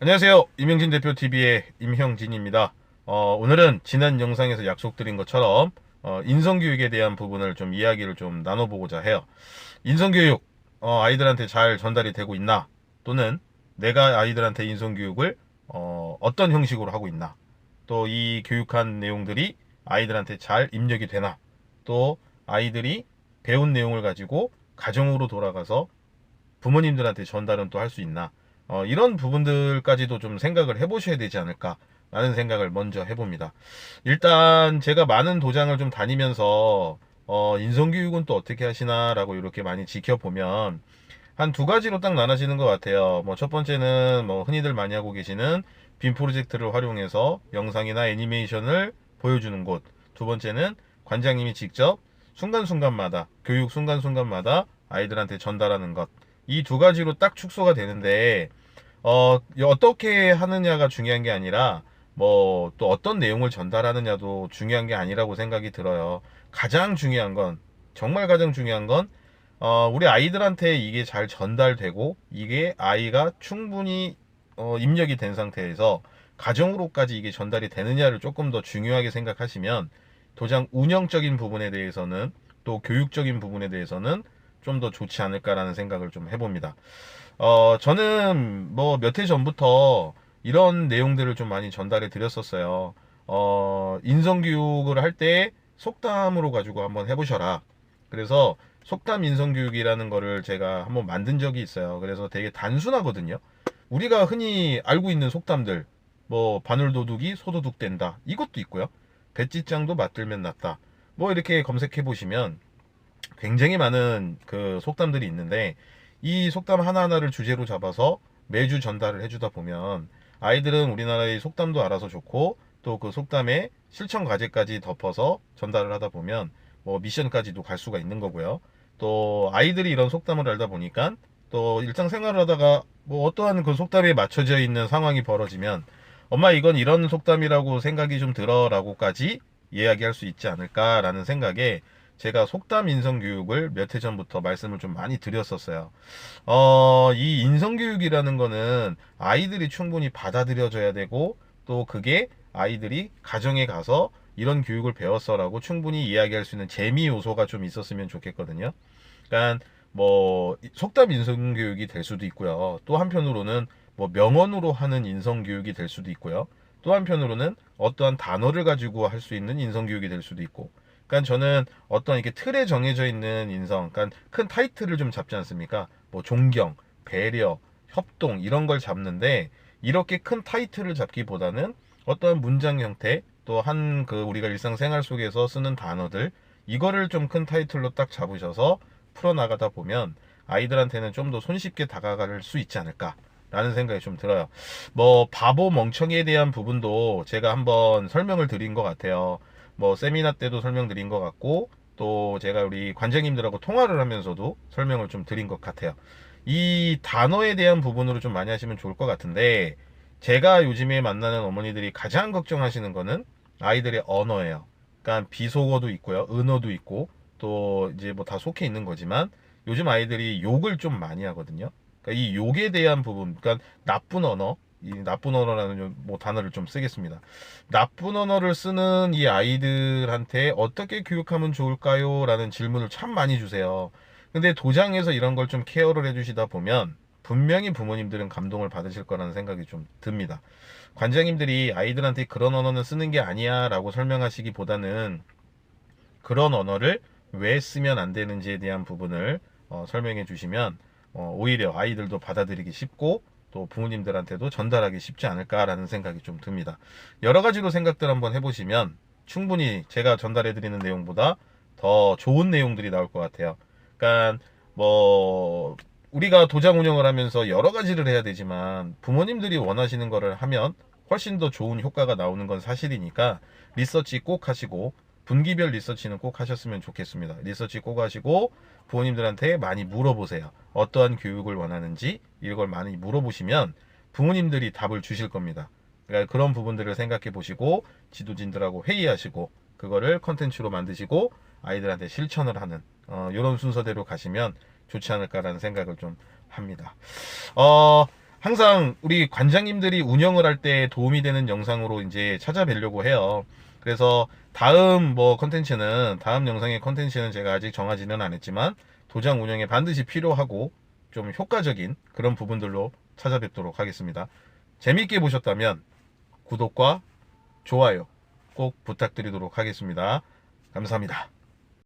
안녕하세요. 임형진 대표TV의 임형진입니다. 오늘은 지난 영상에서 약속드린 것처럼 인성교육에 대한 부분을 좀 이야기를 좀 나눠보고자 해요. 인성교육, 아이들한테 잘 전달이 되고 있나? 또는 내가 아이들한테 인성교육을 어떤 형식으로 하고 있나? 또 이 교육한 내용들이 아이들한테 잘 입력이 되나? 또 아이들이 배운 내용을 가지고 가정으로 돌아가서 부모님들한테 전달은 또 할 수 있나? 이런 부분들까지도 좀 생각을 해보셔야 되지 않을까? 라는 생각을 먼저 해봅니다. 일단 제가 많은 도장을 좀 다니면서 인성교육은 또 어떻게 하시나라고 이렇게 많이 지켜보면 한 두 가지로 딱 나눠지는 것 같아요. 뭐 첫 번째는 뭐 흔히들 많이 하고 계시는 빔 프로젝트를 활용해서 영상이나 애니메이션을 보여주는 곳. 두 번째는 관장님이 직접 순간순간마다 교육 순간순간마다 아이들한테 전달하는 것. 이 두 가지로 딱 축소가 되는데 어떻게 하느냐가 중요한 게 아니라 뭐 또 어떤 내용을 전달하느냐도 중요한 게 아니라고 생각이 들어요. 가장 중요한 건 정말 가장 중요한 건 우리 아이들한테 이게 잘 전달되고 이게 아이가 충분히 입력이 된 상태에서 가정으로까지 이게 전달이 되느냐를 조금 더 중요하게 생각하시면 도장 운영적인 부분에 대해서는 또 교육적인 부분에 대해서는 좀 더 좋지 않을까라는 생각을 좀 해봅니다. 저는 뭐 몇 해 전부터 이런 내용들을 좀 많이 전달해 드렸었어요. 인성교육을 할 때 속담으로 가지고 한번 해보셔라. 그래서 속담 인성교육이라는 거를 제가 한번 만든 적이 있어요. 그래서 되게 단순하거든요. 우리가 흔히 알고 있는 속담들, 뭐 바늘도둑이 소도둑 된다. 이것도 있고요. 배짓장도 맞들면 낫다. 뭐 이렇게 검색해 보시면 굉장히 많은 그 속담들이 있는데 이 속담 하나하나를 주제로 잡아서 매주 전달을 해주다 보면 아이들은 우리나라의 속담도 알아서 좋고 또 그 속담에 실천 과제까지 덮어서 전달을 하다 보면 뭐 미션까지도 갈 수가 있는 거고요. 또 아이들이 이런 속담을 알다 보니까 또 일상생활을 하다가 뭐 어떠한 그 속담에 맞춰져 있는 상황이 벌어지면 엄마 이건 이런 속담이라고 생각이 좀 들어라고까지 이야기할 수 있지 않을까라는 생각에 제가 속담 인성교육을 몇 해 전부터 말씀을 좀 많이 드렸었어요. 이 인성교육이라는 거는 아이들이 충분히 받아들여져야 되고 또 그게 아이들이 가정에 가서 이런 교육을 배웠어라고 충분히 이야기할 수 있는 재미 요소가 좀 있었으면 좋겠거든요. 그러니까 뭐 속담 인성교육이 될 수도 있고요. 또 한편으로는 뭐 명언으로 하는 인성교육이 될 수도 있고요. 또 한편으로는 어떠한 단어를 가지고 할 수 있는 인성교육이 될 수도 있고. 그러니까 저는 어떤 이렇게 틀에 정해져 있는 인성, 그러니까 큰 타이틀을 좀 잡지 않습니까? 뭐 존경, 배려, 협동 이런 걸 잡는데 이렇게 큰 타이틀을 잡기보다는 어떤 문장 형태 또 한 그 우리가 일상생활 속에서 쓰는 단어들 이거를 좀 큰 타이틀로 딱 잡으셔서 풀어나가다 보면 아이들한테는 좀 더 손쉽게 다가갈 수 있지 않을까 라는 생각이 좀 들어요. 뭐 바보 멍청이에 대한 부분도 제가 한번 설명을 드린 것 같아요. 뭐 세미나 때도 설명드린 것 같고 또 제가 우리 관장님들하고 통화를 하면서도 설명을 좀 드린 것 같아요. 이 단어에 대한 부분으로 좀 많이 하시면 좋을 것 같은데 제가 요즘에 만나는 어머니들이 가장 걱정하시는 거는 아이들의 언어예요. 그러니까 비속어도 있고요, 은어도 있고 또 이제 뭐 다 속해 있는 거지만 요즘 아이들이 욕을 좀 많이 하거든요. 그러니까 이 욕에 대한 부분, 그러니까 나쁜 언어, 이 나쁜 언어라는 뭐 단어를 좀 쓰겠습니다. 나쁜 언어를 쓰는 이 아이들한테 어떻게 교육하면 좋을까요? 라는 질문을 참 많이 주세요. 근데 도장에서 이런 걸 좀 케어를 해주시다 보면 분명히 부모님들은 감동을 받으실 거라는 생각이 좀 듭니다. 관장님들이 아이들한테 그런 언어는 쓰는 게 아니야 라고 설명하시기보다는 그런 언어를 왜 쓰면 안 되는지에 대한 부분을 설명해 주시면 오히려 아이들도 받아들이기 쉽고 또 부모님들한테도 전달하기 쉽지 않을까라는 생각이 좀 듭니다. 여러 가지로 생각들 한번 해보시면 충분히 제가 전달해 드리는 내용보다 더 좋은 내용들이 나올 것 같아요. 그러니까 뭐 우리가 도장 운영을 하면서 여러 가지를 해야 되지만 부모님들이 원하시는 거를 하면 훨씬 더 좋은 효과가 나오는 건 사실이니까 리서치 꼭 하시고 분기별 리서치는 꼭 하셨으면 좋겠습니다. 리서치 꼭 하시고 부모님들한테 많이 물어보세요. 어떠한 교육을 원하는지 이걸 많이 물어보시면 부모님들이 답을 주실 겁니다. 그러니까 그런 부분들을 생각해 보시고 지도진들하고 회의하시고 그거를 컨텐츠로 만드시고 아이들한테 실천을 하는 이런 순서대로 가시면 좋지 않을까라는 생각을 좀 합니다. 항상 우리 관장님들이 운영을 할 때 도움이 되는 영상으로 이제 찾아뵈려고 해요. 그래서 다음 다음 영상의 컨텐츠는 제가 아직 정하지는 않았지만 도장 운영에 반드시 필요하고 좀 효과적인 그런 부분들로 찾아뵙도록 하겠습니다. 재밌게 보셨다면 구독과 좋아요 꼭 부탁드리도록 하겠습니다. 감사합니다.